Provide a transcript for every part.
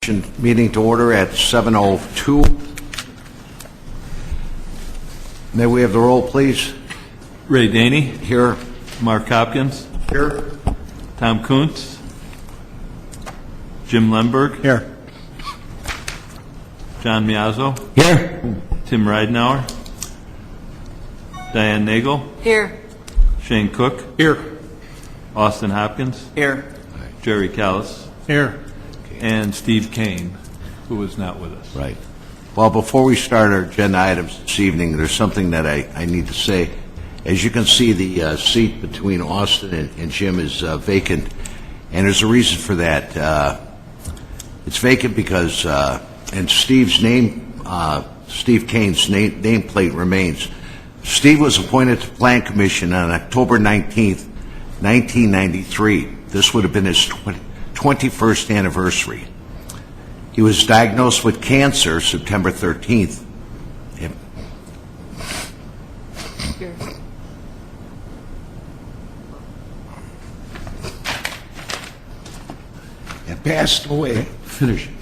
Meeting to order at 7:02. May we have the roll, please? Ray Daney. Here. Mark Hopkins. Here. Tom Kuntz. Jim Lemberg. Here. John Miazzo. Here. Tim Ridenauer. Diane Nagel. Here. Shane Cook. Here. Austin Hopkins. Here. Jerry Callis. Here. And Steve Kane, who was not with us. Right. Well, before we start our agenda items this evening, there's something that I need to say. As you can see, the seat between Austin and Jim is vacant, and there's a reason for that. It's vacant because, and Steve's name, Steve Kane's nameplate remains. Steve was appointed to Plan Commission on October 19th, 1993. This would have been his 21st anniversary. He was diagnosed with cancer September 13th. Here. And passed away. Finish it.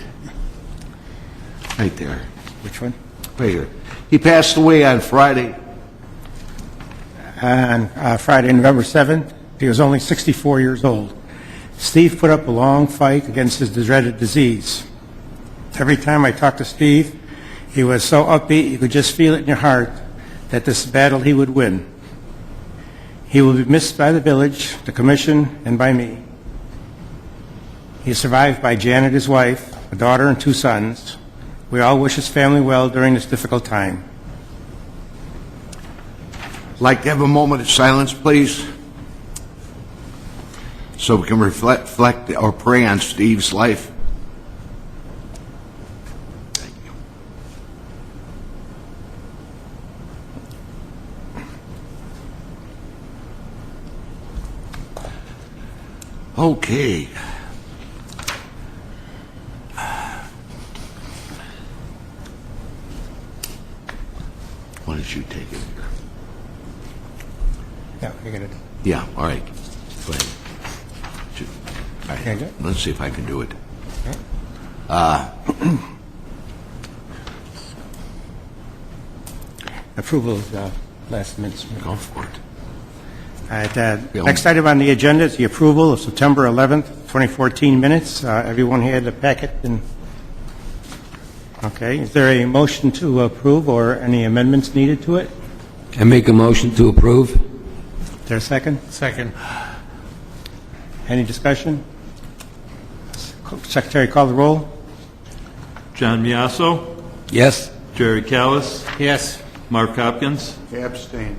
Right there. Which one? Right here. He passed away on Friday. On Friday, November 7th. He was only 64 years old. Steve put up a long fight against his dreaded disease. Every time I talked to Steve, he was so upbeat you could just feel it in your heart that this battle he would win. He will be missed by the village, the commission, and by me. He is survived by Janet, his wife, a daughter, and 2 sons. We all wish his family well during this difficult time. I'd like to have a moment of silence, please, so we can reflect or pray on Steve's life. Thank you. Okay. Why don't you take it here? Yeah, you're going to... Yeah, all right. Go ahead. All right. Can I do it? Let's see if I can do it. Approval of last minute's meeting. Go for it. All right, next item on the agenda is the approval of September 11th, 2014 minutes. Everyone had the packet. Okay, is there a motion to approve or any amendments needed to it? I make a motion to approve. Is there a second? Second. Any discussion? Secretary, call the roll. John Miazzo. Yes. Jerry Callis. Yes. Mark Hopkins. Abstain.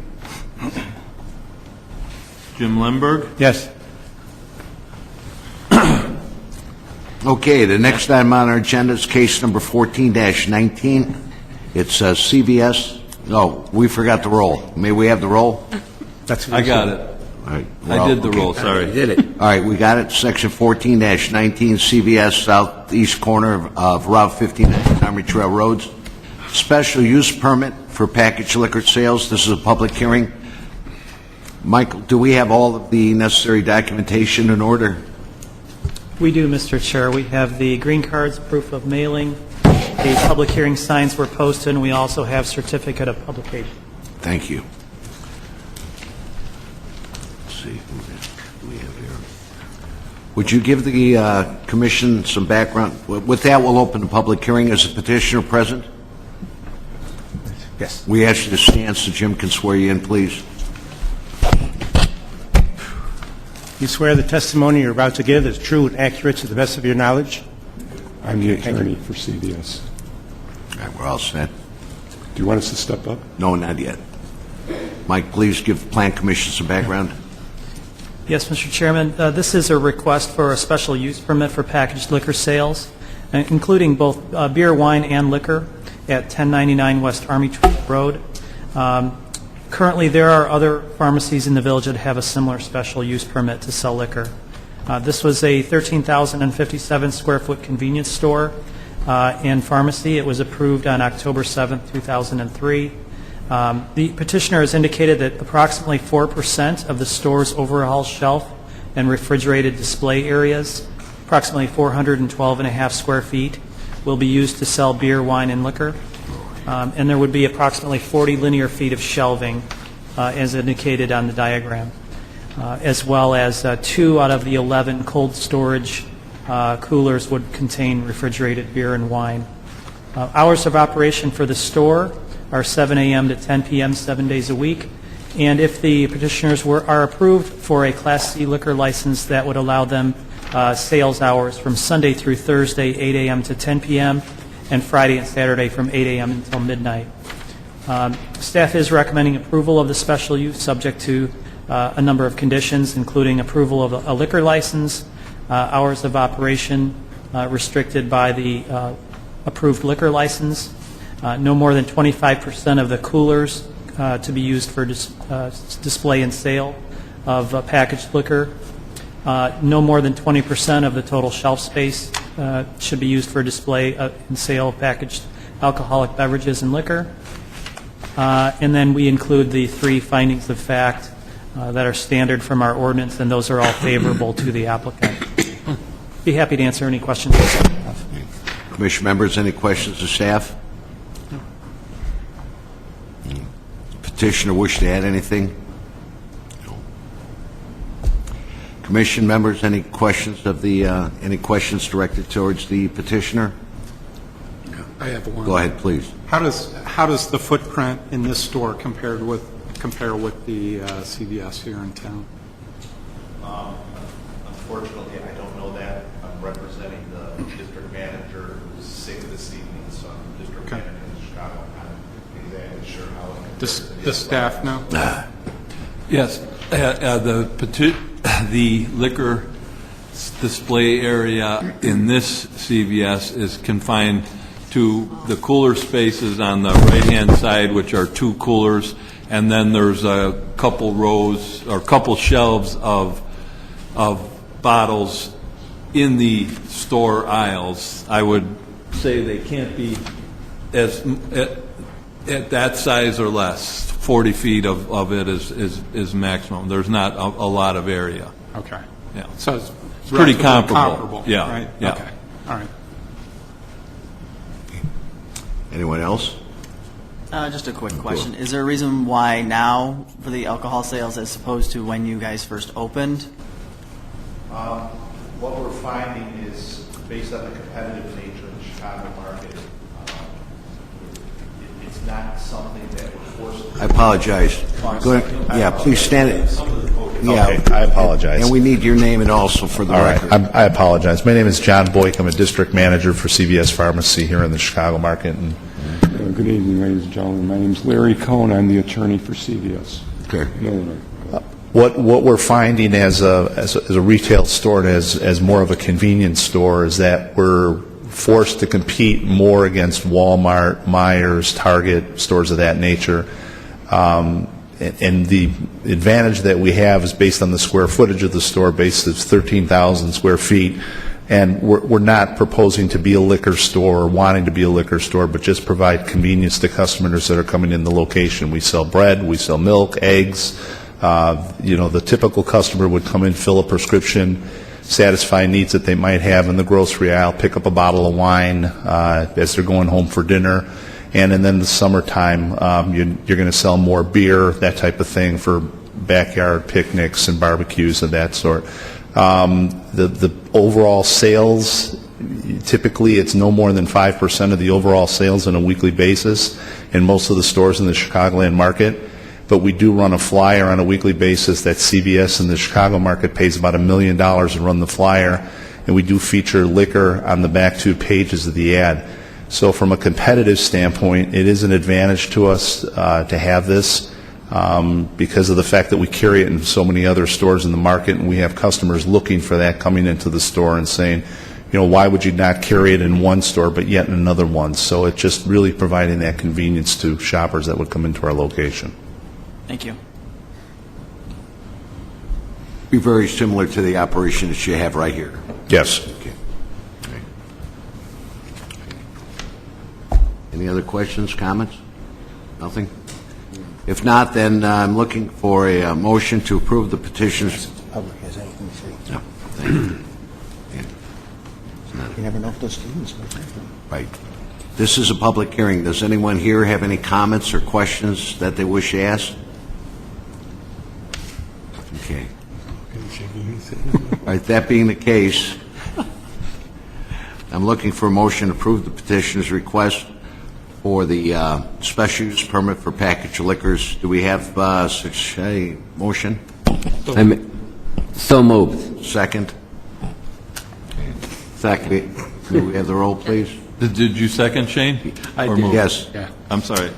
Jim Lemberg. Yes. Okay, the next item on our agenda is case number 14-19. It's CVS. No, we forgot the roll. May we have the roll? I got it. All right. I did the roll, sorry. Did it. All right, we got it. Section 14-19, CVS, southeast corner of Route 59, Army Trail Roads. Special use permit for packaged liquor sales. This is a public hearing. Michael, do we have all of the necessary documentation in order? We do, Mr. Chair. We have the green cards, proof of mailing, the public hearing signs were posted, and we also have certificate of publication. Thank you. Let's see, who do we have here? Would you give the commission some background? With that, we'll open the public hearing. Is the petitioner present? Yes. We ask you to stand so Jim can swear you in, please. You swear the testimony you're about to give is true and accurate to the best of your knowledge? I'm the attorney for CVS. All right, we're all set. Do you want us to step up? No, not yet. Mike, please give the Plan Commission some background. Yes, Mr. Chairman. This is a request for a special use permit for packaged liquor sales, including both beer, wine, and liquor at 1099 West Army Trail Road. Currently, there are other pharmacies in the village that have a similar special use permit to sell liquor. This was a 13,057 square foot convenience store and pharmacy. It was approved on October 7th, 2003. The petitioner has indicated that approximately 4% of the store's overall shelf and refrigerated display areas approximately 412 and a half square feet, will be used to sell beer, wine, and liquor. And there would be approximately 40 linear feet of shelving, as indicated on the diagram, as well as 2 out of the 11 cold storage coolers would contain refrigerated beer and wine. Hours of operation for the store are 7 a.m. to 10 p.m. 7 days a week. And if the petitioners are approved for a Class C liquor license, that would allow them sales hours from Sunday through Thursday, 8 a.m. to 10 p.m., and Friday and Saturday from 8 a.m. until midnight. Staff is recommending approval of the special use subject to a number of conditions, including approval of a liquor license, hours of operation restricted by the approved liquor license, no more than 25% of the coolers to be used for display and sale of packaged liquor, no more than 20% of the total shelf space should be used for display and sale of packaged alcoholic beverages and liquor. And then we include the 3 findings of fact that are standard from our ordinance, and those are all favorable to the applicant. Be happy to answer any questions you have. Commission members, any questions of staff? Petitioner wish to add anything? No. Commission members, any questions of the any questions directed towards the petitioner? I have one. Go ahead, please. How does the footprint in this store compare with the CVS here in town? Unfortunately, I don't know that. I'm representing the district manager who's sick this evening, so I'm the district manager in Chicago. I'm not exactly sure how it compares to The staff now? Yes, the liquor display area in this CVS is confined to the cooler spaces on the right-hand side, which are 2 coolers, and then there's a couple rows or couple shelves of bottles in the store aisles. I would say they can't be at that size or less. 40 feet of it is maximum. There's not a lot of area. Okay. Yeah. So it's pretty relatively comparable. Yeah. Right? Yeah. Okay. All right. Anyone else? Just a quick question. Is there a reason why now for the alcohol sales as opposed to when you guys first opened? What we're finding is, based on the competitive nature of the Chicago market, it's not something that we're forced to. I apologize. Go ahead. Yeah, please stand it. Yeah. Okay, I apologize. And we need your name and also for the All right, record. I apologize. My name is John Boyk. I'm a district manager for CVS Pharmacy here in the Chicago market. And Good evening, ladies and gentlemen. My name is Larry Cohn. I'm the attorney for CVS. Okay. in Illinois. what we're finding as a retail store and as more of a convenience store is that we're forced to compete more against Walmart, Myers, Target, stores of that nature. And the advantage that we have is based on the square footage of the store, based at 13,000 square feet. And we're not proposing to be a liquor store or wanting to be a liquor store, but just provide convenience to customers that are coming in the location. We sell bread, we sell milk, eggs. The typical customer would come in, fill a prescription, satisfy needs that they might have in the grocery aisle, pick up a bottle of wine as they're going home for dinner. And then in the summertime, you're going to sell more beer, that type of thing, for backyard picnics and barbecues of that sort. The overall sales, typically it's no more than 5% of the overall sales on a weekly basis in most of the stores in the Chicagoland market. But we do run a flyer on a weekly basis that CVS in the Chicago market pays about $1 million to run the flyer, and we do feature liquor on the back 2 pages of the ad. So from a competitive standpoint, it is an advantage to us to have this because of the fact that we carry it in so many other stores in the market, and we have customers looking for that coming into the store and saying, why would you not carry it in one store but yet in another one? So it's just really providing that convenience to shoppers that would come into our location. Thank you. Be very similar to the operation that you have right here. Yes. Okay. Any other questions, comments? Nothing? If not, then I'm looking for a motion to approve the petitions. Public has anything to say. No, thank you. You never know if those students. Right. This is a public hearing. Does anyone here have any comments or questions that they wish to ask? Okay. All right, that being the case, I'm looking for a motion to approve the petitioner's request for the special use permit for packaged liquors. Do we have such a motion? So moved. Second? Second. May we have the roll, please? Did you second, Shane? I Or did. moved? Yes. I'm sorry.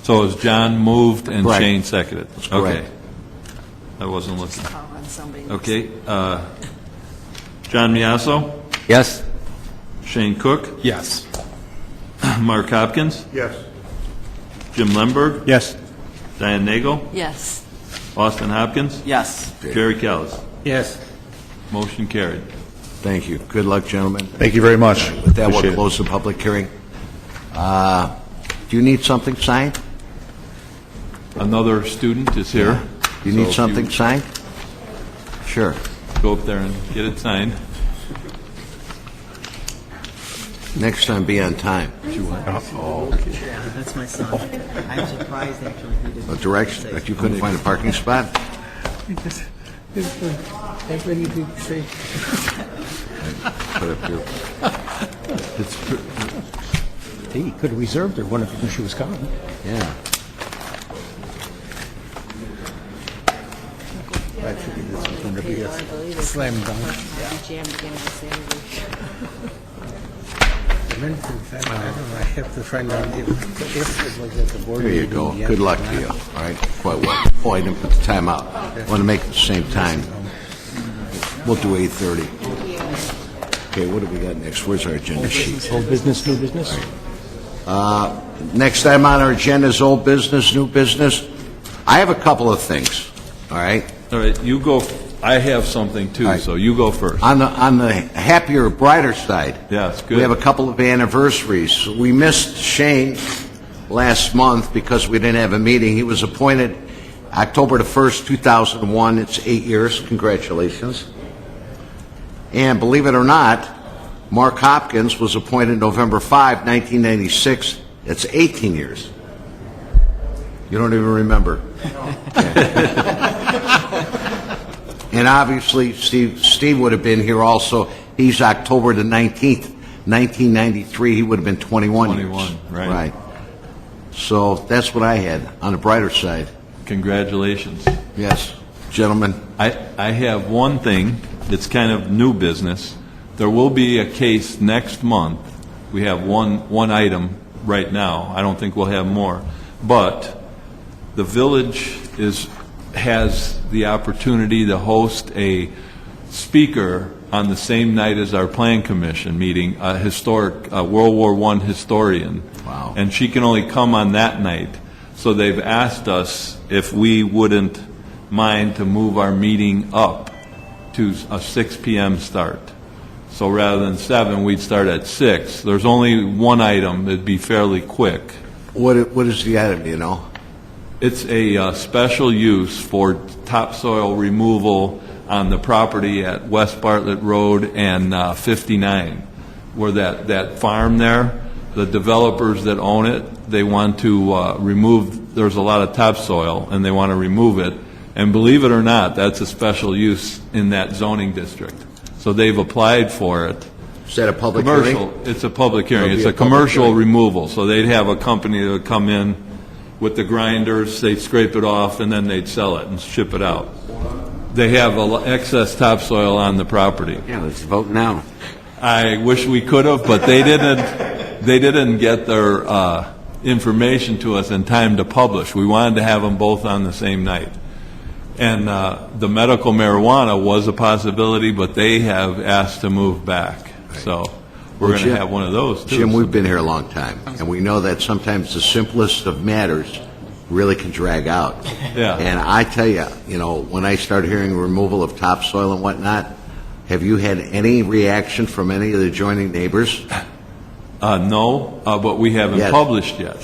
So it was John moved and Correct. Shane seconded? That's Okay. correct. I wasn't listening. Call on somebody. Okay. John Miasso, Yes? Shane Cook, Yes. Mark Hopkins, Yes. Jim Lemberg, Yes. Diane Nagel, Yes. Austin Hopkins, Yes. Jerry Callis. Yes. Motion carried. Thank you. Good luck, gentlemen. Thank you very much. With that, we'll Appreciate it. close the public hearing. Do you need something signed? Another student is here. You So need if something signed? Sure. Go up there and get it signed. Next time, be on time. That's my son. I'm surprised actually he didn't. A direction, that you couldn't find a parking spot? Put up here. He could have reserved her one if she was coming. Yeah. Slam dunk. Jam began to say I have to find out if it was at the board. There you go. Good luck to you. All right. Quite well. Oh, I didn't put the time out. I want to make it the same time. We'll do 8:30. Okay, what do we got next? Where's our agenda sheet? Old business, new business? Next item on our agenda is old business, new business. I have a couple of things. All right. All right, you go. I have something too, All right. so you go first. On the happier, brighter side, Yes, good. we have a couple of anniversaries. We missed Shane last month because we didn't have a meeting. He was appointed October the 1st, 2001. It's 8 years. Congratulations. And believe it or not, Mark Hopkins was appointed November 5, 1996. It's 18 years. You don't even remember. And obviously, Steve would have been here also. He's October the 19th, 1993. He would have been 21 years. 21, right. Right. So that's what I had on the brighter side. Congratulations. Yes, gentlemen. I have one thing that's kind of new business. There will be a case next month. We have one item right now. I don't think we'll have more. But the village has the opportunity to host a speaker on the same night as our Plan Commission meeting, a historic World War I historian. Wow. And she can only come on that night. So they've asked us if we wouldn't mind to move our meeting up to a 6 p.m. start. So rather than 7, we'd start at 6. There's only one item. It'd be fairly quick. What is the item, do you know? It's a special use for topsoil removal on the property at West Bartlett Road and 59, where that farm there, the developers that own it, they want to remove, there's a lot of topsoil, and they want to remove it. And believe it or not, that's a special use in that zoning district. So they've applied for it. Is that a public Commercial, hearing? it's a public hearing. It'll It's be a a public commercial hearing. removal. So they'd have a company that would come in with the grinders, they'd scrape it off, and then they'd sell it and ship it out. They have excess topsoil on the property. Yeah, let's vote now. I wish we could have, but they didn't get their information to us in time to publish. We wanted to have them both on the same night. And the medical marijuana was a possibility, but they have asked to move back. So we're going to Jim- have one of those, too. Jim, we've been here a long time, and we know that sometimes the simplest of matters really can drag out. Yeah. And I tell you, when I started hearing removal of topsoil and whatnot, have you had any reaction from any of the adjoining neighbors? No, but we haven't Yes. published yet.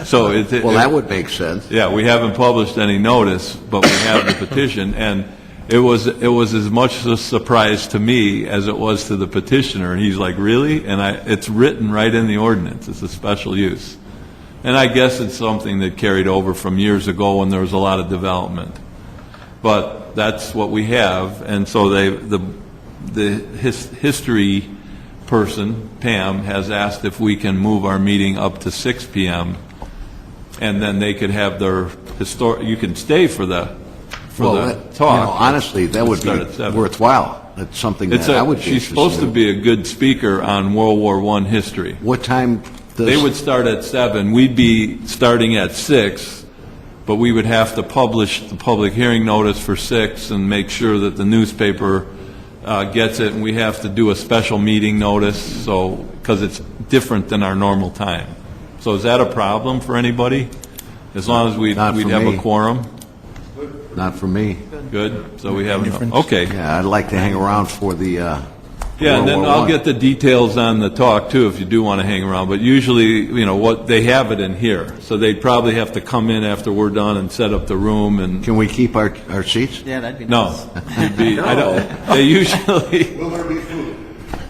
So Well, that would make sense. yeah, we haven't published any notice, but we have the petition, and It was as much a surprise to me as it was to the petitioner. And he's like, really? And it's written right in the ordinance. It's a special use. And I guess it's something that carried over from years ago when there was a lot of development. But that's what we have. And so the history person, Pam, has asked if we can move our meeting up to 6 p.m. and then they could have their you can stay for the talk. Honestly, that would be worthwhile. That's something that I would be She's supposed to be a good speaker on World War I history. What time does... They would start at 7. We'd be starting at 6, but we would have to publish the public hearing notice for 6 and make sure that the newspaper gets it, and we have to do a special meeting notice, because it's different than our normal time. So is that a problem for anybody? As long as we'd have a quorum? Not for me. Good. So we have okay. Yeah, I'd like to hang around for the yeah, and then I'll get the details on the talk too if you do want to hang around. But usually, what they have it in here, so they'd probably have to come in after we're done and set up the room. And can we keep our seats? Yeah, that'd be nice. No, I don't. They usually. Will there be food?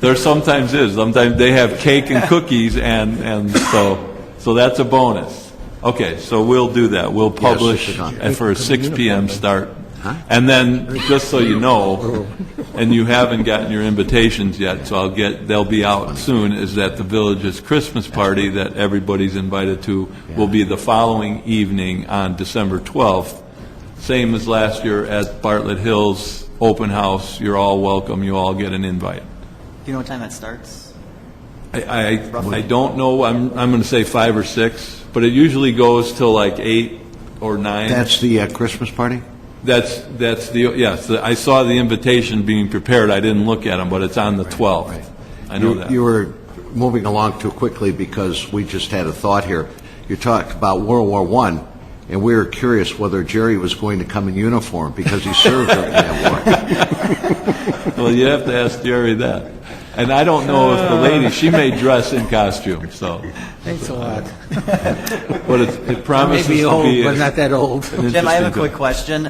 There sometimes is. Sometimes they have cake and cookies, and so that's a bonus. Okay, so we'll do that. We'll publish for a 6 p.m. start. And then, just so you know, and you haven't gotten your invitations yet, so they'll be out soon, is that the village's Christmas party that everybody's invited to will be the following evening on December 12th, same as last year at Bartlett Hills Open House. You're all welcome. You all get an invite. Do you know what time that starts? I don't know. I'm going to say 5 or 6, but it usually goes till like 8 or 9. That's the Christmas party? That's yes. I saw the invitation being prepared. I didn't look at them, but it's on the 12th. Right. I know that. You were moving along too quickly because we just had a thought here. You talked about World War I, and we were curious whether Jerry was going to come in uniform because he served during that war. Well, you have to ask Jerry that. And I don't know if the lady, she may dress in costume, so. Thanks a lot. But it promises Maybe to old, be but not that old. Jim, I have a quick question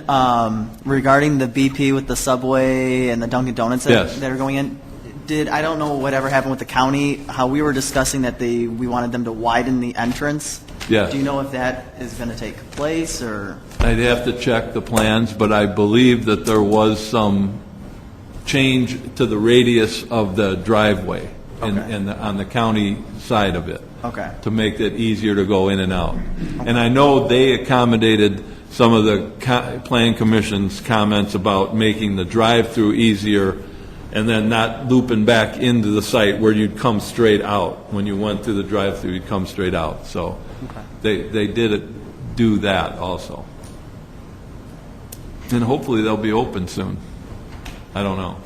regarding the BP with the Subway and the Dunkin' Donuts that are going in. I don't know whatever happened with the county, how we were discussing that we wanted them to widen the entrance. Yes. Do you know if that is going to take place, or? I'd have to check the plans, but I believe that there was some change to the radius of the driveway on the county side of it to make it easier to go in and out. And I know they accommodated some of the Plan Commission's comments about making the drive-through easier and then not looping back into the site where you'd come straight out. When you went through the drive-through, you'd come straight out. So they did do that also. And hopefully they'll be open soon. I don't know.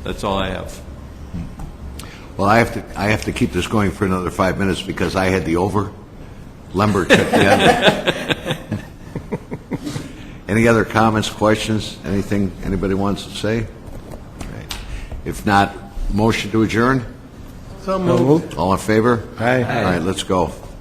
That's all I have. Well, I have to keep this going for another 5 minutes because I had the over. Lambert took the under. Any other comments, questions, anything anybody wants to say? Okay. If not, motion to adjourn? So moved. All in favor? Aye. All right, let's go.